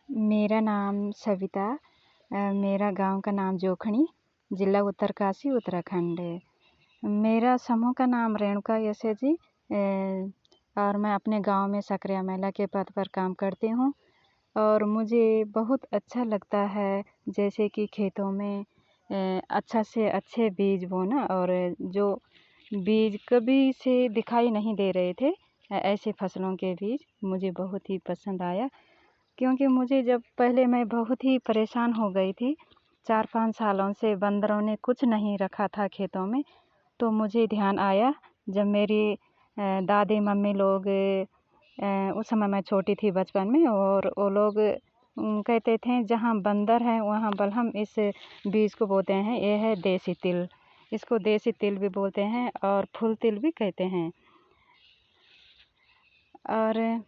मेरा नाम सविता। मेरा गांव का नाम जोखणी, जिला उत्तरकाशी, उत्तराखंड है। मेरा समूह का नाम रेणुका यशजी और मैं अपने गांव में सक्रिय महिला के पद पर काम करती हूँ। और मुझे बहुत अच्छा लगता है जैसे कि खेतों में अच्छा से अच्छे बीज बोना, और जो बीज कभी से दिखाई नहीं दे रहे थे ऐसे फसलों के बीज मुझे बहुत ही पसंद आया। क्योंकि मुझे जब पहले मैं बहुत ही परेशान हो गई थी, 4-5 सालों से बंदरों ने कुछ नहीं रखा था खेतों में। तो मुझे ध्यान आया जब मेरी दादी मम्मी लोग, उस समय मैं छोटी थी बचपन में, और वो लोग कहते थे जहाँ बंदर हैं वहाँ बलहम इस बीज को बोते हैं। ये है देसी तिल, इसको देसी तिल भी बोलते हैं और फूल तिल भी कहते हैं। और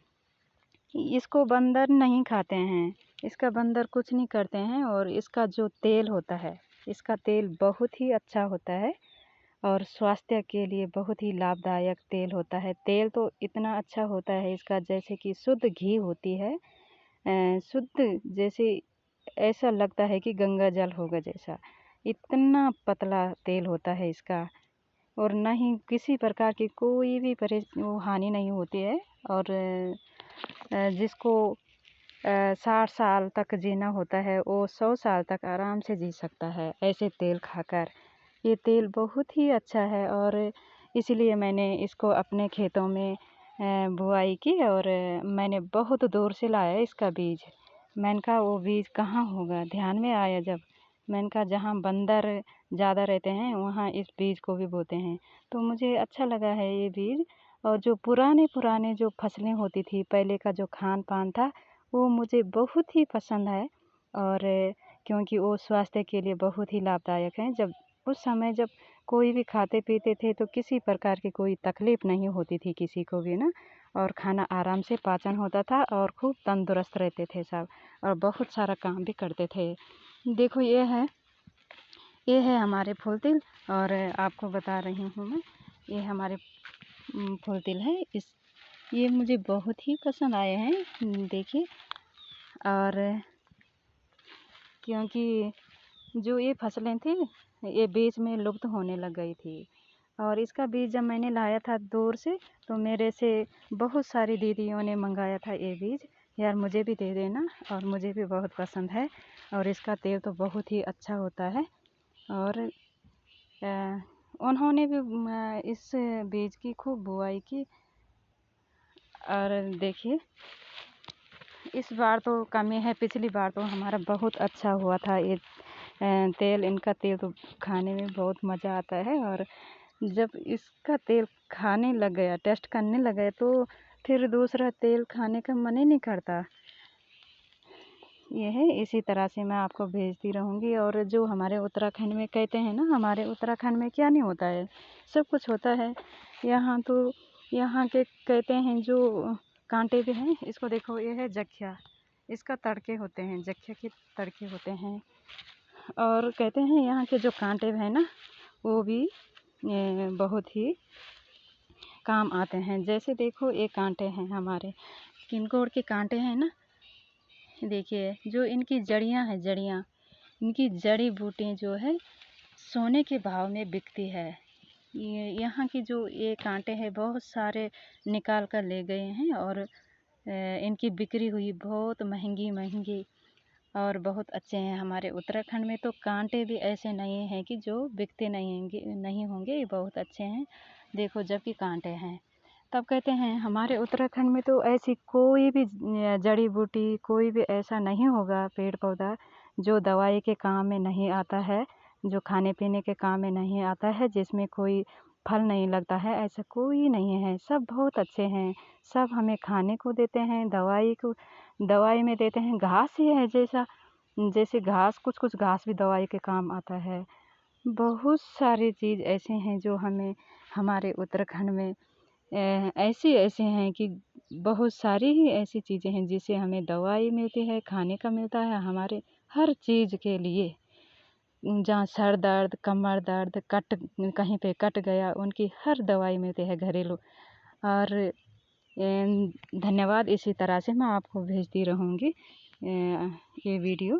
इसको बंदर नहीं खाते हैं, इसका बंदर कुछ नहीं करते हैं। और इसका जो तेल होता है, इसका तेल बहुत ही अच्छा होता है और स्वास्थ्य के लिए बहुत ही लाभदायक तेल होता है। तेल तो इतना अच्छा होता है इसका, जैसे कि शुद्ध घी होती है, शुद्ध, जैसे ऐसा लगता है कि गंगा जल होगा जैसा, इतना पतला तेल होता है इसका। और ना ही किसी प्रकार की कोई भी वो हानि नहीं होती है। और जिसको 60 साल तक जीना होता है वो 100 साल तक आराम से जी सकता है ऐसे तेल खाकर। ये तेल बहुत ही अच्छा है और इसीलिए मैंने इसको अपने खेतों में बुआई की। और मैंने बहुत दूर से लाया इसका बीज। मैंने कहा वो बीज कहाँ होगा, ध्यान में आया जब मैंने कहा जहाँ बंदर ज़्यादा रहते हैं वहाँ इस बीज को भी बोते हैं। तो मुझे अच्छा लगा है ये बीज। और जो पुराने जो फसलें होती थी पहले का जो खान पान था वो मुझे बहुत ही पसंद है। और क्योंकि वो स्वास्थ्य के लिए बहुत ही लाभदायक हैं। जब उस समय जब कोई भी खाते पीते थे तो किसी प्रकार की कोई तकलीफ़ नहीं होती थी किसी को भी ना। और खाना आराम से पाचन होता था और खूब तंदुरुस्त रहते थे सब, और बहुत सारा काम भी करते थे। देखो ये है हमारे फूल तिल, और आपको बता रही हूँ मैं, ये हमारे फूल तिल है। ये मुझे बहुत ही पसंद आए हैं, देखिए। और क्योंकि जो ये फसलें थी ये बीच में लुप्त होने लग गई थी, और इसका बीज जब मैंने लाया था दूर से तो मेरे से बहुत सारी दीदियों ने मंगाया था ये बीज, यार मुझे भी दे देना, और मुझे भी बहुत पसंद है। और इसका तेल तो बहुत ही अच्छा होता है। और उन्होंने भी इस बीज की खूब बुआई की। और देखिए इस बार तो कमी है, पिछली बार तो हमारा बहुत अच्छा हुआ था ये तेल। इनका तेल तो खाने में बहुत मज़ा आता है, और जब इसका तेल खाने लग गया, टेस्ट करने लग गए, तो फिर दूसरा तेल खाने का मन ही नहीं करता। ये है, इसी तरह से मैं आपको भेजती रहूँगी। और जो हमारे उत्तराखंड में कहते हैं ना, हमारे उत्तराखंड में क्या नहीं होता है, सब कुछ होता है। यहाँ तो यहाँ के कहते हैं जो कांटे भी हैं, इसको देखो, ये है जखिया, इसका तड़के होते हैं, जखिया के तड़के होते हैं। और कहते हैं यहाँ के जो कांटे हैं ना वो भी बहुत ही काम आते हैं। जैसे देखो ये कांटे हैं हमारे किनकोर के कांटे हैं ना, देखिए जो इनकी जड़ियाँ हैं, इनकी जड़ी बूटी जो है सोने के भाव में बिकती है। ये यहाँ की जो ये कांटे हैं बहुत सारे निकाल कर ले गए हैं, और इनकी बिक्री हुई बहुत महंगी, और बहुत अच्छे हैं। हमारे उत्तराखंड में तो कांटे भी ऐसे नहीं हैं कि जो बिकते नहीं होंगे, ये बहुत अच्छे हैं। देखो जबकि कांटे हैं, तब कहते हैं हमारे उत्तराखंड में तो ऐसी कोई भी जड़ी बूटी, कोई भी ऐसा नहीं होगा पेड़ पौधा जो दवाई के काम में नहीं आता है, जो खाने पीने के काम में नहीं आता है, जिसमें कोई फल नहीं लगता है, ऐसा कोई नहीं है। सब बहुत अच्छे हैं, सब हमें खाने को देते हैं, दवाई में देते हैं। घास ही है जैसे घास, कुछ घास भी दवाई के काम आता है। बहुत सारी चीज़ ऐसे हैं जो हमें हमारे उत्तराखंड में ऐसे हैं कि बहुत सारी ही ऐसी चीज़ें हैं जिससे हमें दवाई मिलती है, खाने का मिलता है, हमारे हर चीज़ के लिए। जहाँ सर दर्द, कमर दर्द, कहीं पे कट गया, उनकी हर दवाई मिलती है घरेलू। और धन्यवाद, इसी तरह से मैं आपको भेजती रहूँगी। ये वीडियो।